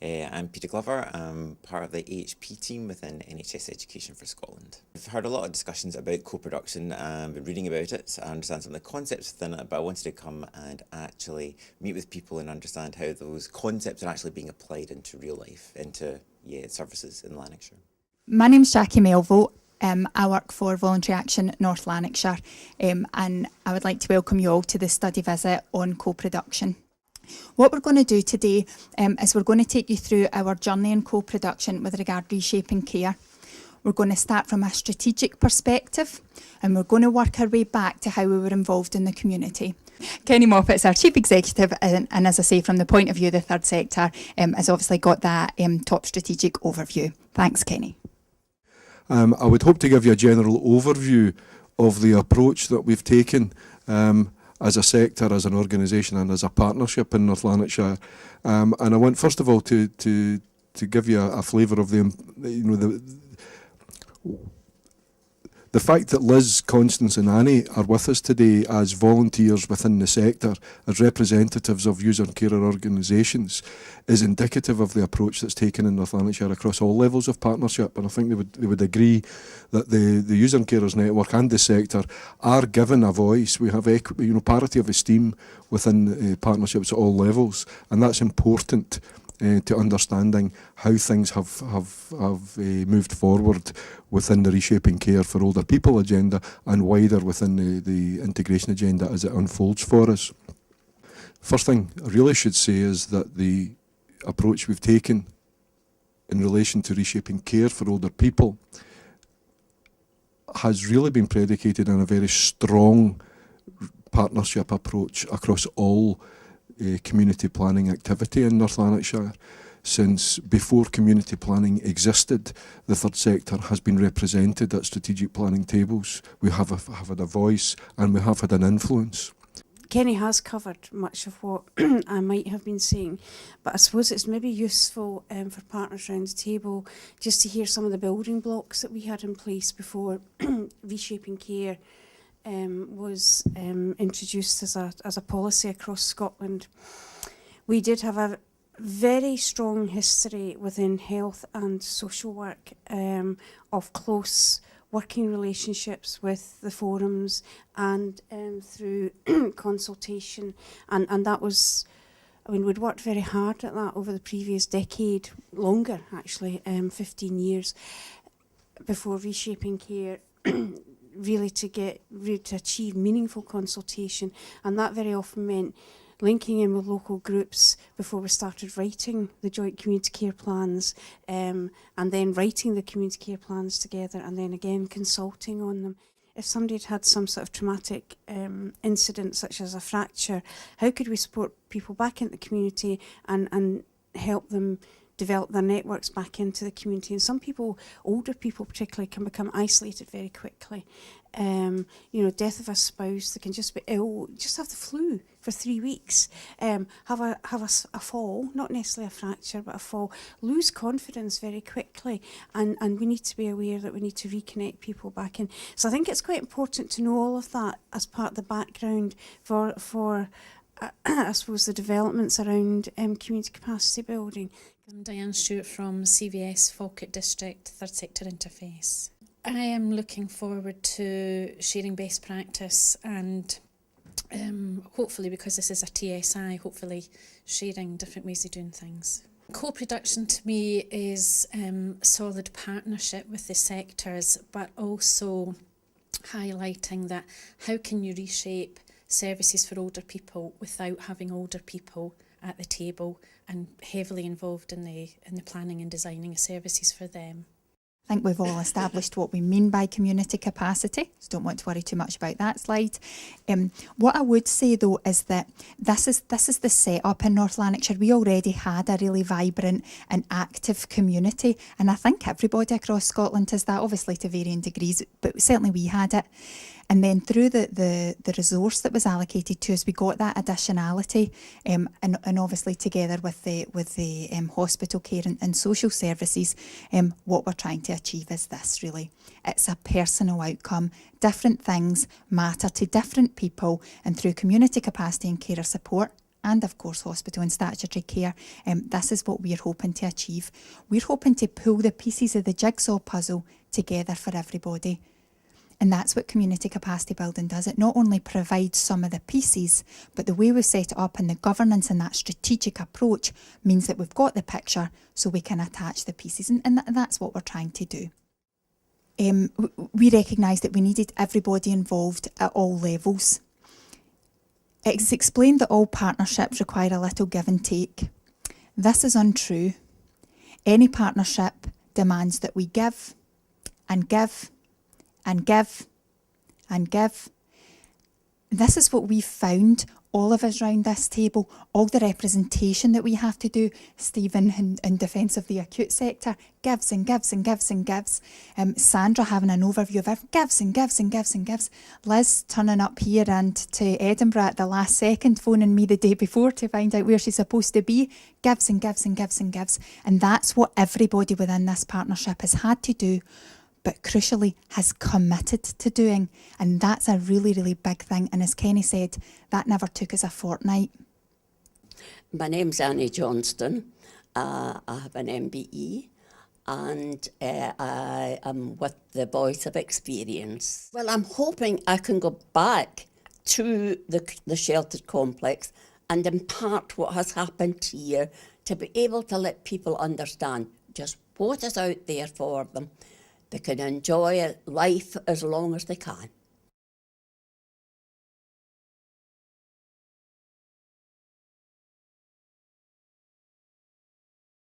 I'm Peter Glover. I'm part of the AHP team within NHS Education for Scotland. I've heard a lot of discussions about co-production and been reading about it. I understand some of the concepts within it, but I wanted to come and actually meet with people and understand how those concepts are actually being applied into real life, into services in Lanarkshire. My name's Jackie Melville. I work for Voluntary Action North Lanarkshire, and I would like to welcome you all to the study visit on co-production. What we're going to do today is we're going to take you through our journey in co-production with regard to reshaping care. We're going to start from a strategic perspective, and we're going to work our way back to how we were involved in the community. Kenny Moffat's our Chief Executive, and as I say, from the point of view of the third sector, has obviously got that top strategic overview. Thanks, Kenny. I would hope to give you a general overview of the approach that we've taken as a sector, as an organisation and as a partnership in North Lanarkshire. And I want first of all to give you a flavour of the fact that Liz, Constance and Annie are with us today as volunteers within the sector, as representatives of user and carer organisations, is indicative of the approach that's taken in North Lanarkshire across all levels of partnership. And I think they would agree that the user and carers network and the sector are given a voice. We have parity of esteem within partnerships at all levels, and that's important to understanding how things have moved forward within the reshaping care for older people agenda and wider within the integration agenda as it unfolds for us. First thing I really should say is that the approach we've taken in relation to reshaping care for older people has really been predicated on a very strong partnership approach across all community planning activity in North Lanarkshire. Since before community planning existed, the third sector has been represented at strategic planning tables. We have had a voice and we have had an influence. Kenny has covered much of what I might have been saying, but I suppose it's maybe useful for partners around the table just to hear some of the building blocks that we had in place before reshaping care was introduced as a policy across Scotland. We did have a very strong history within health and social work of close working relationships with the forums and through consultation, and that was, we'd worked very hard at that over the previous decade, longer actually, 15 years before reshaping care. Really to achieve meaningful consultation, and that very often meant linking in with local groups before we started writing the joint community care plans, and then writing the community care plans together, and then again consulting on them. If somebody had had some sort of traumatic incident such as a fracture, how could we support people back into the community and help them develop their networks back into the community? And some people, older people particularly, can become isolated very quickly. Death of a spouse, they can just be ill, just have the flu for 3 weeks, have a fall, not necessarily a fracture, but a fall, lose confidence very quickly, and we need to be aware that we need to reconnect people back in. So I think it's quite important to know all of that as part of the background for I suppose the developments around community capacity building. I'm Diane Stewart from CVS Falkirk District, Third Sector Interface. I am looking forward to sharing best practice and hopefully, because this is a TSI, hopefully sharing different ways of doing things. Co-production to me is solid partnership with the sectors, but also highlighting that how can you reshape services for older people without having older people at the table and heavily involved in the planning and designing of services for them. I think we've all established what we mean by community capacity, so don't want to worry too much about that slide. What I would say though is that this is the setup in North Lanarkshire. We already had a really vibrant and active community, and I think everybody across Scotland has that, obviously to varying degrees, but certainly we had it. And then through the resource that was allocated to us, we got that additionality, and obviously together with the hospital care and social services, what we're trying to achieve is this really. It's a personal outcome. Different things matter to different people, and through community capacity and carer support, and of course hospital and statutory care, this is what we're hoping to achieve. We're hoping to pull the pieces of the jigsaw puzzle together for everybody. And that's what community capacity building does. It not only provides some of the pieces, but the way we set it up and the governance and that strategic approach means that we've got the picture so we can attach the pieces. And that's what we're trying to do. We recognised that we needed everybody involved at all levels. It's explained that all partnerships require a little give and take. This is untrue. Any partnership demands that we give and give and give and give. This is what we've found, all of us round this table, all the representation that we have to do. Stephen, in defence of the acute sector, gives and gives and gives and gives. Sandra having an overview of everything, gives and gives and gives and gives. Liz turning up here and to Edinburgh at the last second, phoning me the day before to find out where she's supposed to be, gives and gives and gives and gives. And that's what everybody within this partnership has had to do, but crucially has committed to doing. And that's a really, really big thing. And as Kenny said, that never took us a fortnight. My name's Annie Johnston. I have an MBE and I am with the Voice of Experience. Well, I'm hoping I can go back to the sheltered complex and impart what has happened here to be able to let people understand just what is out there for them. They can enjoy life as long as they can.